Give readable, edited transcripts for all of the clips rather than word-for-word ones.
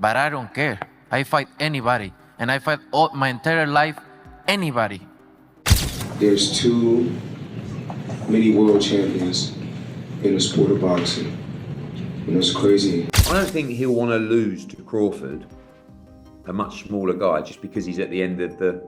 but I don't care. I fight anybody, and I fight all my entire life anybody. There's too many world champions in the sport of boxing. And it's crazy. I don't think he'll want to lose to Crawford, a much smaller guy, just because he's at the end of the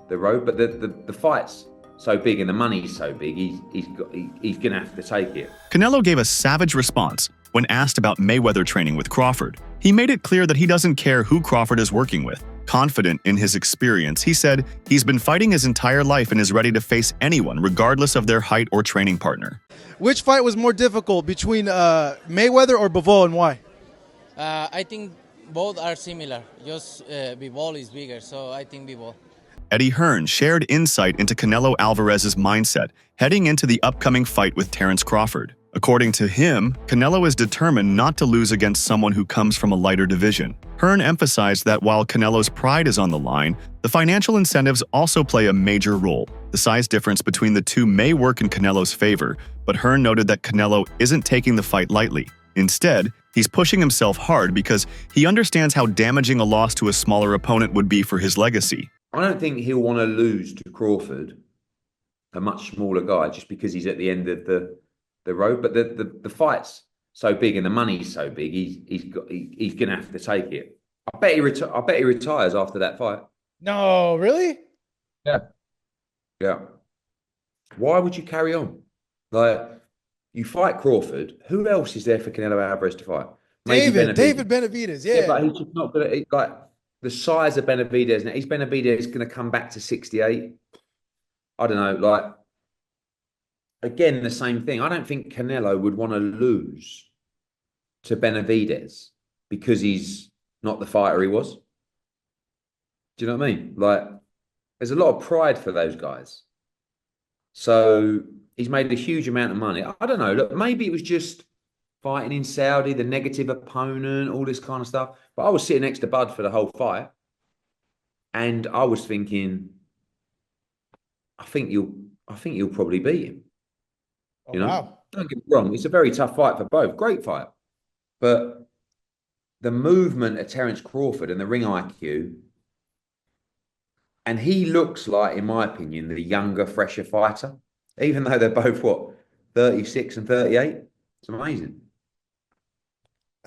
road. But the fight's so big and the money's so big, he's going to have to take it. Canelo gave a savage response when asked about Mayweather training with Crawford. He made it clear that he doesn't care who Crawford is working with. Confident in his experience, he said he's been fighting his entire life and is ready to face anyone, regardless of their height or training partner. Which fight was more difficult between Mayweather or Bivol, and why? I think both are similar. Just Bivol is bigger, so I think Bivol. Eddie Hearn shared insight into Canelo Alvarez's mindset heading into the upcoming fight with Terence Crawford. According to him, Canelo is determined not to lose against someone who comes from a lighter division. Hearn emphasized that while Canelo's pride is on the line, the financial incentives also play a major role. The size difference between the two may work in Canelo's favor, but Hearn noted that Canelo isn't taking the fight lightly. Instead, he's pushing himself hard because he understands how damaging a loss to a smaller opponent would be for his legacy. I don't think he'll want to lose to Crawford, a much smaller guy, just because he's at the end of the road. But the fight's so big and the money's so big, he's going to have to take it. I bet he retires after that fight. No, really? Yeah. Why would you carry on? Like, you fight Crawford. Who else is there for Canelo Alvarez to fight? David Benavidez. Yeah, but he's just not going to, like, the size of Benavidez. Now, is Benavidez going to come back to 68? I don't know. Like, again, the same thing. I don't think Canelo would want to lose to Benavidez because he's not the fighter he was. Do you know what I mean? Like, there's a lot of pride for those guys. So he's made a huge amount of money. I don't know. Look, maybe it was just fighting in Saudi, the negative opponent, all this kind of stuff. But I was sitting next to Bud for the whole fight, and I was thinking, I think you'll probably beat him. You know, wow. Don't get me wrong. It's a very tough fight for both. Great fight. But the movement of Terence Crawford and the ring IQ, and he looks like, in my opinion, the younger, fresher fighter, even though they're both, 36 and 38? It's amazing.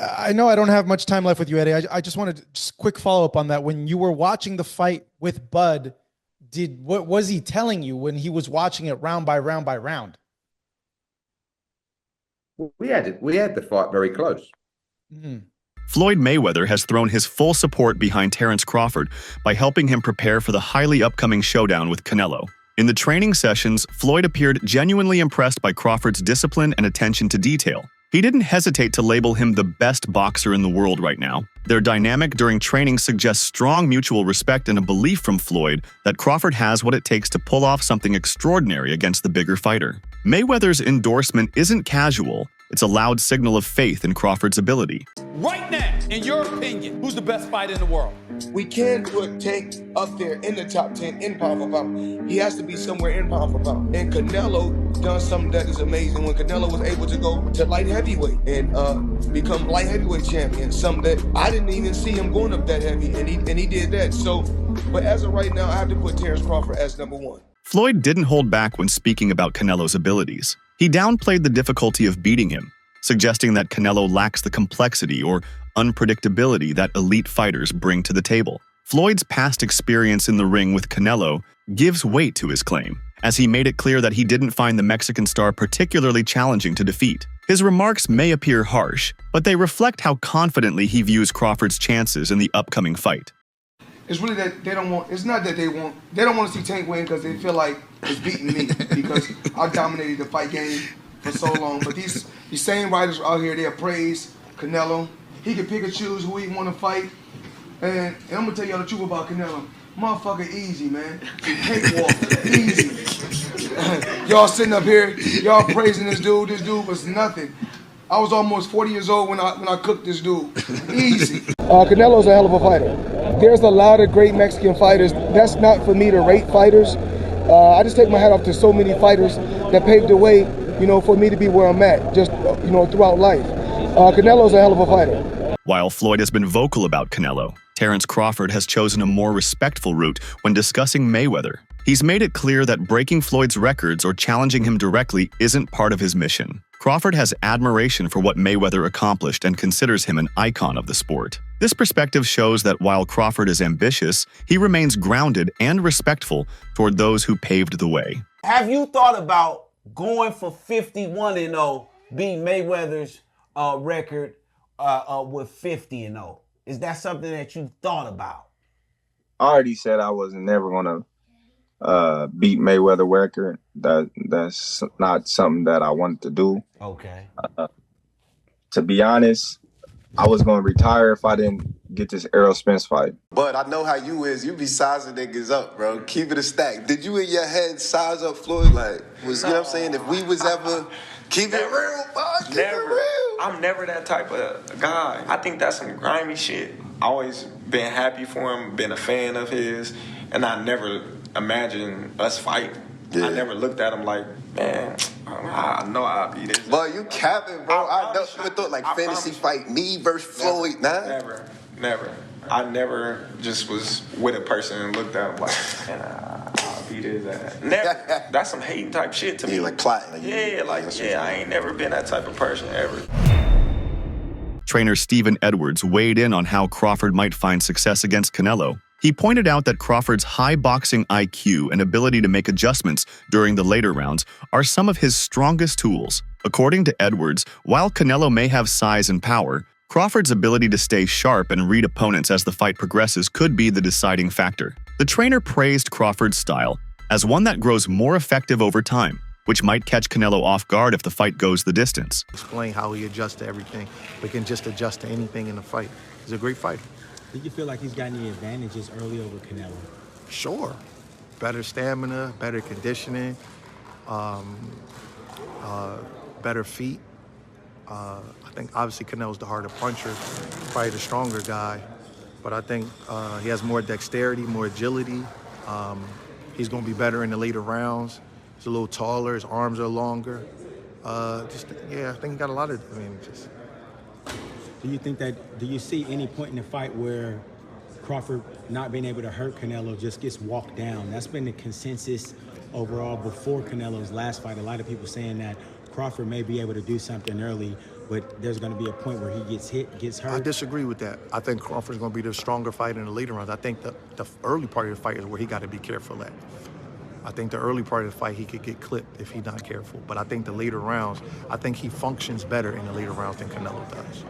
I know I don't have much time left with you, Eddie. I just wanted to just quick follow-up on that. When you were watching the fight with Bud, what was he telling you when he was watching it round by round by round? We had the fight very close. Mm-hmm. Floyd Mayweather has thrown his full support behind Terence Crawford by helping him prepare for the highly upcoming showdown with Canelo. In the training sessions, Floyd appeared genuinely impressed by Crawford's discipline and attention to detail. He didn't hesitate to label him the best boxer in the world right now. Their dynamic during training suggests strong mutual respect and a belief from Floyd that Crawford has what it takes to pull off something extraordinary against the bigger fighter. Mayweather's endorsement isn't casual. It's a loud signal of faith in Crawford's ability. Right now, in your opinion, who's the best fighter in the world? We can put Tank up there in the top 10 in pound for pound. He has to be somewhere in pound for pound. And Canelo done something that is amazing when Canelo was able to go to light heavyweight and become light heavyweight champion. Something that I didn't even see him going up that heavy, and he did that. So, but as of right now, I have to put Terence Crawford as number one. Floyd didn't hold back when speaking about Canelo's abilities. He downplayed the difficulty of beating him, suggesting that Canelo lacks the complexity or unpredictability that elite fighters bring to the table. Floyd's past experience in the ring with Canelo gives weight to his claim, as he made it clear that he didn't find the Mexican star particularly challenging to defeat. His remarks may appear harsh, but they reflect how confidently he views Crawford's chances in the upcoming fight. It's really that they don't want. It's not that they don't want to see Tank win because they feel like it's beating me because I dominated the fight game for so long. But these same writers out here, they praise Canelo. He can pick and choose who he want to fight. And I'm gonna tell y'all the truth about Canelo. Motherfucker, easy, man. Cakewalk, easy. Y'all sitting up here, y'all praising this dude. This dude was nothing. I was almost 40 years old when I cooked this dude. Easy. Canelo's a hell of a fighter. There's a lot of great Mexican fighters. That's not for me to rate fighters. I just take my hat off to so many fighters that paved the way, for me to be where I'm at, just, throughout life. Canelo's a hell of a fighter. While Floyd has been vocal about Canelo, Terence Crawford has chosen a more respectful route when discussing Mayweather. He's made it clear that breaking Floyd's records or challenging him directly isn't part of his mission. Crawford has admiration for what Mayweather accomplished and considers him an icon of the sport. This perspective shows that while Crawford is ambitious, he remains grounded and respectful toward those who paved the way. Have you thought about going for 51-0, beating Mayweather's record with 50-0? Is that something that you thought about? I already said I wasn't never gonna beat Mayweather record. That's not something that I wanted to do. Okay. To be honest, I was gonna retire if I didn't get this Errol Spence fight. But I know how you is. You be sizing niggas up, bro. Keep it a stack. Did you in your head size up Floyd? Like, you know what I'm saying? If we was ever keep it real, bud. Keep it real. I'm never that type of guy. I think that's some grimy shit. I always been happy for him, been a fan of his, and I never imagined us fight. Yeah. I never looked at him like, man, I know I'll be this. But you capping, bro. I never thought like fantasy fight me versus Floyd. Never. I never just was with a person and looked at him like, man, I'll beat his ass. Never. That's some hating type shit to me. Like plotting. I ain't never been that type of person ever. Trainer Stephen Edwards weighed in on how Crawford might find success against Canelo. He pointed out that Crawford's high boxing IQ and ability to make adjustments during the later rounds are some of his strongest tools. According to Edwards, while Canelo may have size and power, Crawford's ability to stay sharp and read opponents as the fight progresses could be the deciding factor. The trainer praised Crawford's style as one that grows more effective over time, which might catch Canelo off guard if the fight goes the distance. Explain how he adjusts to everything. We can just adjust to anything in the fight. He's a great fighter. Do you feel like he's got any advantages early over Canelo? Sure. Better stamina, better conditioning, better feet. I think obviously Canelo's the harder puncher, probably the stronger guy. But I think he has more dexterity, more agility. He's going to be better in the later rounds. He's a little taller, his arms are longer. I think he got a lot of advantages. Do you see any point in the fight where Crawford not being able to hurt Canelo just gets walked down? That's been the consensus overall before Canelo's last fight. A lot of people saying that Crawford may be able to do something early, but there's going to be a point where he gets hit, gets hurt. I disagree with that. I think Crawford's going to be the stronger fighter in the later rounds. I think the early part of the fight is where he got to be careful at. I think the early part of the fight, he could get clipped if he's not careful. But I think the later rounds, I think he functions better in the later rounds than Canelo does.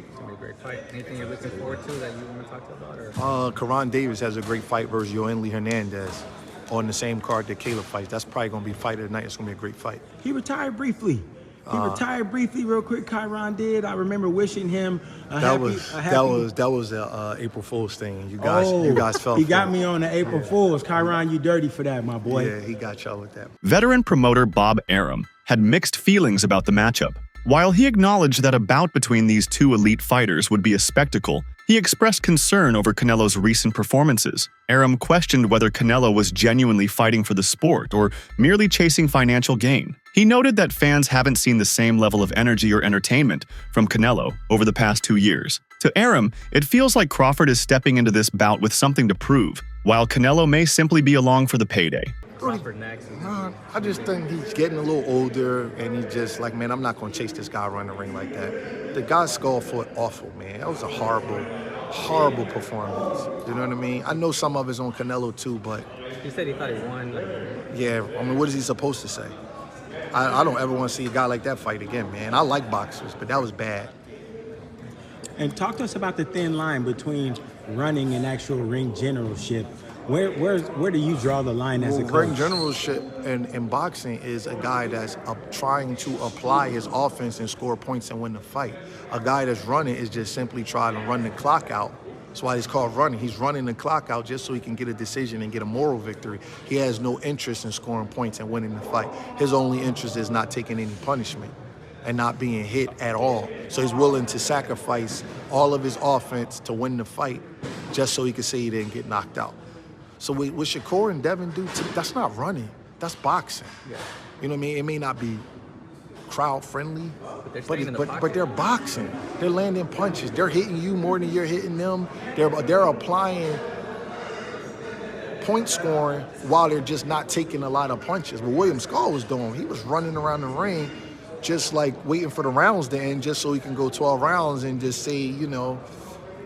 It's going to be a great fight. Anything you're looking forward to that you want to talk about? Karan Davis has a great fight versus Yoeli Hernandez on the same card that Caleb fights. That's probably going to be fight of the night. It's going to be a great fight. He retired briefly. Real quick. Chiron did. I remember wishing him That was a April Fool's thing. You guys fell. He got me on the April Fool's. Chiron, you dirty for that, my boy. Yeah, he got y'all with that. Veteran promoter Bob Arum had mixed feelings about the matchup. While he acknowledged that a bout between these two elite fighters would be a spectacle, he expressed concern over Canelo's recent performances. Arum questioned whether Canelo was genuinely fighting for the sport or merely chasing financial gain. He noted that fans haven't seen the same level of energy or entertainment from Canelo over the past 2 years. To Arum, it feels like Crawford is stepping into this bout with something to prove, while Canelo may simply be along for the payday. I just think he's getting a little older, and he's just like, man, I'm not going to chase this guy around the ring like that. The guy's skull fought awful, man. That was a horrible performance. You know what I mean? I know some of it's on Canelo too, but... He said he thought he won. Yeah, I mean, what is he supposed to say? I don't ever want to see a guy like that fight again, man. I like boxers, but that was bad. And talk to us about the thin line between running and actual ring generalship. Where do you draw the line as a coach? Ring generalship in boxing is a guy that's trying to apply his offense and score points and win the fight. A guy that's running is just simply trying to run the clock out. That's why he's called running. He's running the clock out just so he can get a decision and get a moral victory. He has no interest in scoring points and winning the fight. His only interest is not taking any punishment and not being hit at all. So he's willing to sacrifice all of his offense to win the fight just so he can say he didn't get knocked out. So what Shakur and Devin do, that's not running. That's boxing. Yeah. You know what I mean? It may not be crowd friendly, they're staying in the pocket. but they're boxing. They're landing punches. They're hitting you more than you're hitting them. They're applying point scoring while they're just not taking a lot of punches. What William Skull was doing, he was running around the ring just like waiting for the rounds to end just so he can go 12 rounds and just say, you know,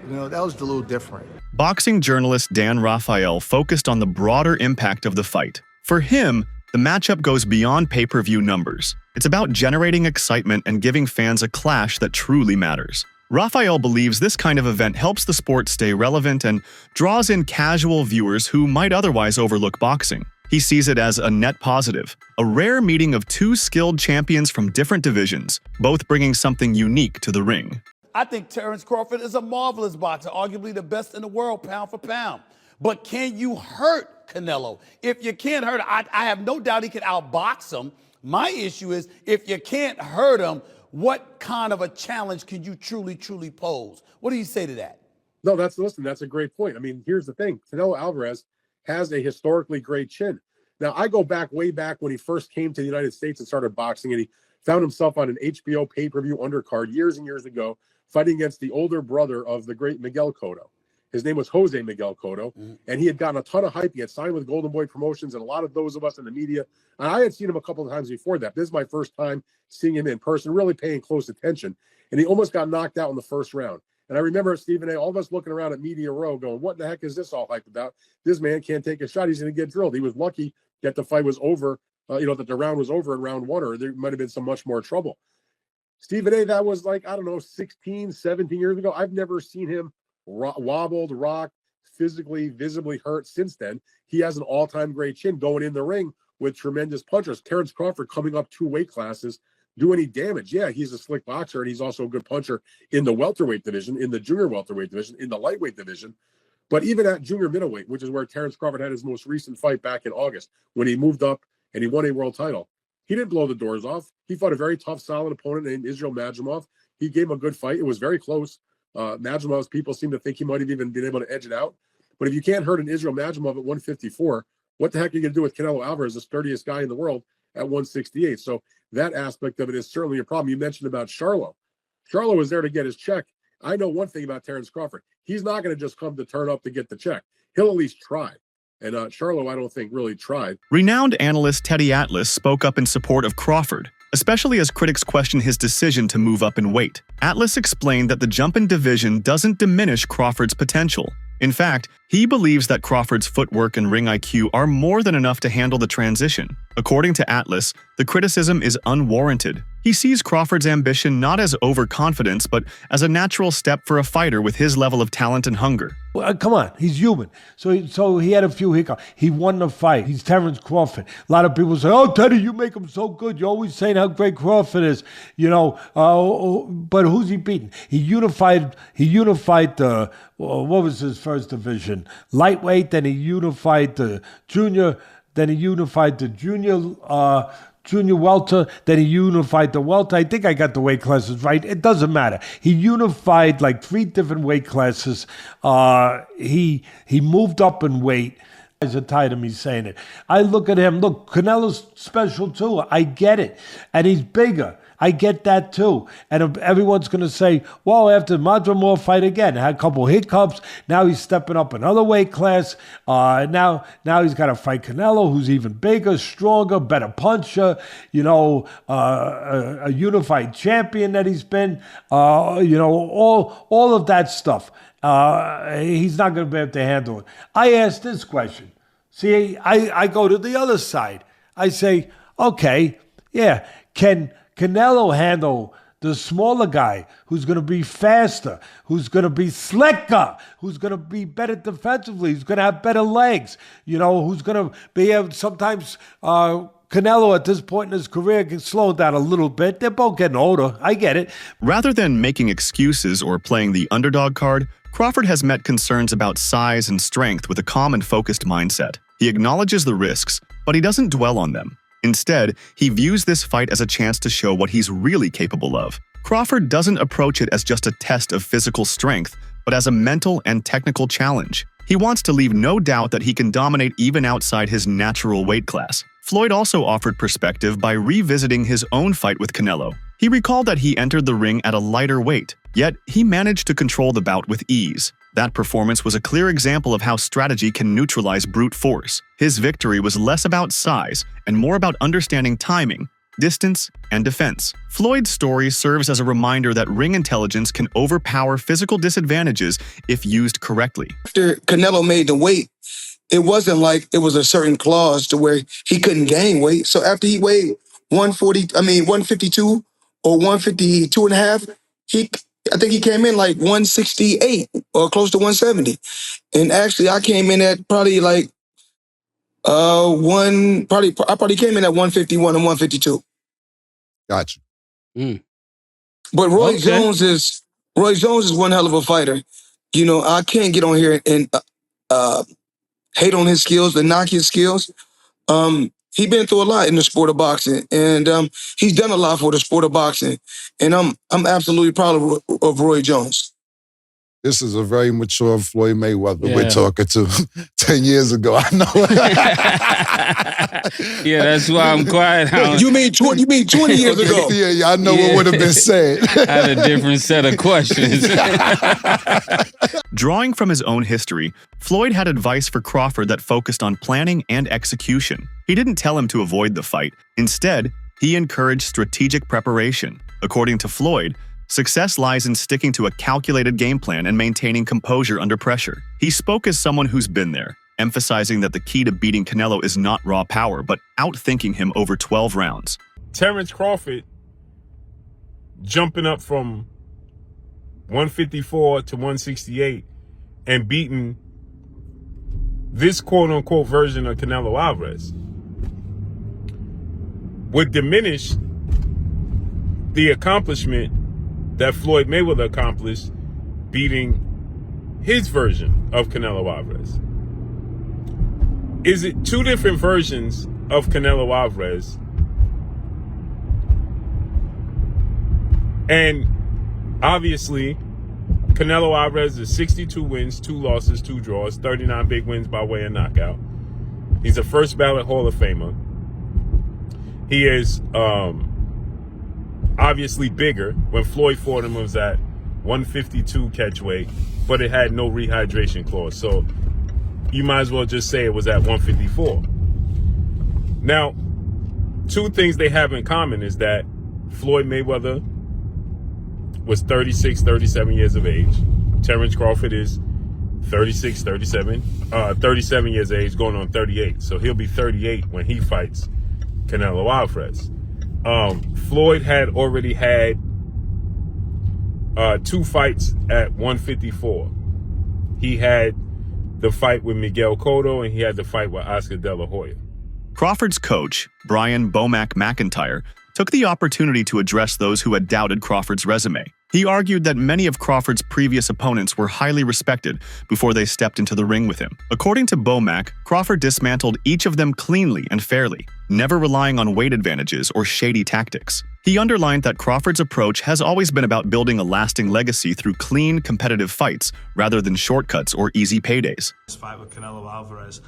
that was a little different. Boxing journalist Dan Rafael focused on the broader impact of the fight. For him, the matchup goes beyond pay-per-view numbers. It's about generating excitement and giving fans a clash that truly matters. Rafael believes this kind of event helps the sport stay relevant and draws in casual viewers who might otherwise overlook boxing. He sees it as a net positive, a rare meeting of two skilled champions from different divisions, both bringing something unique to the ring. I think Terence Crawford is a marvelous boxer, arguably the best in the world, pound for pound. But can you hurt Canelo? If you can't hurt him, I have no doubt he can outbox him. My issue is, if you can't hurt him, what kind of a challenge can you truly pose? What do you say to that? No, that's a great point. I mean, here's the thing. Canelo Alvarez has a historically great chin. Now, I go back way back when he first came to the United States and started boxing, and he found himself on an HBO pay-per-view undercard years and years ago, fighting against the older brother of the great Miguel Cotto. His name was Jose Miguel Cotto, and he had gotten a ton of hype. He had signed with Golden Boy Promotions, and a lot of those of us in the media. And I had seen him a couple of times before that. This is my first time seeing him in person, really paying close attention. And he almost got knocked out in the first round. And I remember Stephen A., all of us looking around at Media Row going, what the heck is this all hype about? This man can't take a shot. He's going to get drilled. He was lucky that the fight was over, that the round was over in round one, or there might have been some much more trouble. Stephen A., that was like, I don't know, 16, 17 years ago. I've never seen him wobbled, rocked, physically, visibly hurt since then. He has an all-time great chin going in the ring with tremendous punchers. Terence Crawford coming up 2 weight classes, do any damage. Yeah, he's a slick boxer, and he's also a good puncher in the welterweight division, in the junior welterweight division, in the lightweight division. But even at junior middleweight, which is where Terence Crawford had his most recent fight back in August, when he moved up and he won a world title, he didn't blow the doors off. He fought a very tough, solid opponent named Israel Madrimov. He gave him a good fight. It was very close. Madrimov's people seem to think he might have even been able to edge it out. But if you can't hurt an Israel Madrimov at 154, what the heck are you going to do with Canelo Alvarez, the sturdiest guy in the world, at 168? So that aspect of it is certainly a problem. You mentioned about Charlo. Charlo was there to get his check. I know one thing about Terence Crawford. He's not going to just come to turn up to get the check. He'll at least try. And Charlo, I don't think, really tried. Renowned analyst Teddy Atlas spoke up in support of Crawford, especially as critics questioned his decision to move up in weight. Atlas explained that the jump in division doesn't diminish Crawford's potential. In fact, he believes that Crawford's footwork and ring IQ are more than enough to handle the transition. According to Atlas, the criticism is unwarranted. He sees Crawford's ambition not as overconfidence, but as a natural step for a fighter with his level of talent and hunger. Well, come on, he's human. So he had a few hiccups. He won the fight. He's Terence Crawford. A lot of people say, "Oh, Teddy, you make him so good. You're always saying how great Crawford is." But who's he beating? He unified the what was his first division? Lightweight. Then he unified the junior. Then he unified the junior welter, then he unified the welter. I think I got the weight classes right. It doesn't matter. He unified like 3 different weight classes. He moved up in weight. Guys are tired of me saying it. I look at him. Look, Canelo's special too. I get it. And he's bigger. I get that too. And everyone's going to say, well, after Madrimov fight again, had a couple hiccups. Now he's stepping up another weight class. Now he's got to fight Canelo, who's even bigger, stronger, better puncher, a unified champion that he's been, all of that stuff. He's not going to be able to handle it. I asked this question. See, I go to the other side. I say, okay, yeah, can Canelo handle the smaller guy who's going to be faster, who's going to be slicker, who's going to be better defensively, who's going to have better legs, who's going to be able sometimes Canelo at this point in his career can slow down a little bit. They're both getting older. I get it. Rather than making excuses or playing the underdog card, Crawford has met concerns about size and strength with a calm and focused mindset. He acknowledges the risks, but he doesn't dwell on them. Instead, he views this fight as a chance to show what he's really capable of. Crawford doesn't approach it as just a test of physical strength, but as a mental and technical challenge. He wants to leave no doubt that he can dominate even outside his natural weight class. Floyd also offered perspective by revisiting his own fight with Canelo. He recalled that he entered the ring at a lighter weight, yet he managed to control the bout with ease. That performance was a clear example of how strategy can neutralize brute force. His victory was less about size and more about understanding timing, distance, and defense. Floyd's story serves as a reminder that ring intelligence can overpower physical disadvantages if used correctly. After Canelo made the weight, it wasn't like it was a certain clause to where he couldn't gain weight. So after he weighed 152 or 152 and a half, I think he came in like 168 or close to 170. And actually I came in at probably like I probably came in at 151 and 152. Gotcha. But Roy Jones is one hell of a fighter. You know, I can't get on here and hate on his skills and knock his skills. He's been through a lot in the sport of boxing, and he's done a lot for the sport of boxing. And I'm absolutely proud of Roy Jones. This is a very mature Floyd Mayweather we're talking to 10 years ago. I know. Yeah, that's why I'm quiet. You mean 20 years ago? Yeah, I know what would have been said. I had a different set of questions. Drawing from his own history, Floyd had advice for Crawford that focused on planning and execution. He didn't tell him to avoid the fight. Instead, he encouraged strategic preparation. According to Floyd, success lies in sticking to a calculated game plan and maintaining composure under pressure. He spoke as someone who's been there, emphasizing that the key to beating Canelo is not raw power, but outthinking him over 12 rounds. Terrence Crawford jumping up from 154 to 168 and beating this quote-unquote version of Canelo Alvarez would diminish the accomplishment that Floyd Mayweather accomplished beating his version of Canelo Alvarez. Is it two different versions of Canelo Alvarez? And obviously, Canelo Alvarez is 62 wins, 2 losses, 2 draws, 39 big wins by way of knockout. He's a first ballot Hall of Famer. He is obviously bigger. When Floyd fought him, it was at 152 catch weight, but it had no rehydration clause. So you might as well just say it was at 154. Now, two things they have in common is that Floyd Mayweather was 36, 37 years of age. Terrence Crawford is 36, 37 years of age, going on 38. So he'll be 38 when he fights Canelo Alvarez. Floyd had already had 2 fights at 154. He had the fight with Miguel Cotto, and he had the fight with Oscar De La Hoya. Crawford's coach, Brian Bomac McIntyre, took the opportunity to address those who had doubted Crawford's resume. He argued that many of Crawford's previous opponents were highly respected before they stepped into the ring with him. According to Bomac, Crawford dismantled each of them cleanly and fairly, never relying on weight advantages or shady tactics. He underlined that Crawford's approach has always been about building a lasting legacy through clean, competitive fights rather than shortcuts or easy paydays. This fight with Canelo Alvarez,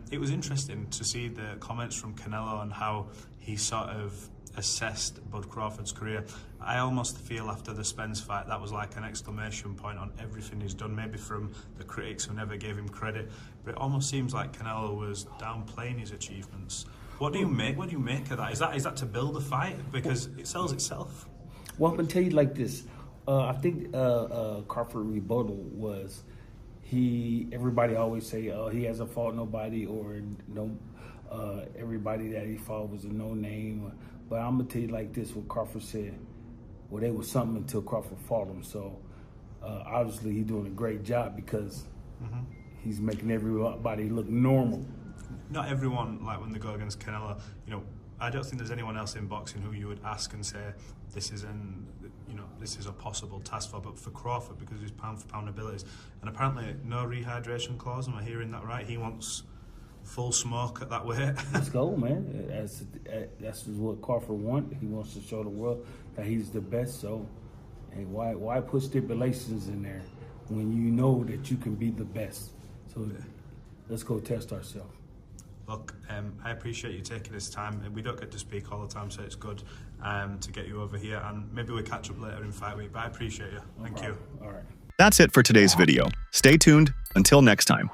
it was interesting to see the comments from Canelo on how he sort of assessed Bud Crawford's career. I almost feel after the Spence fight that was like an exclamation point on everything he's done, maybe from the critics who never gave him credit, but it almost seems like Canelo was downplaying his achievements. What do you make of that? Is that to build a fight? Because it sells itself. Well, I'm gonna tell you like this. I think Crawford rebuttal was everybody always say he hasn't fought nobody, or no everybody that he fought was a no name. But I'm gonna tell you like this: what Crawford said. Well, they was something until Crawford fought him. So obviously he's doing a great job because he's making everybody look normal. Not everyone, like when they go against Canelo, I don't think there's anyone else in boxing who you would ask and say this is a possible task for. But for Crawford, because of his pound for pound abilities, and apparently no rehydration clause. Am I hearing that right? He wants full smoke at that weight. Let's go, man. That's what Crawford wants. He wants to show the world that he's the best. So, hey, why put stipulations in there when you know that you can be the best? So let's go test ourselves. look, I appreciate you taking this time. We don't get to speak all the time, so it's good to get you over here. And maybe we'll catch up later in fight week, but I appreciate you. Thank you. All right. That's it for today's video. Stay tuned. Until next time.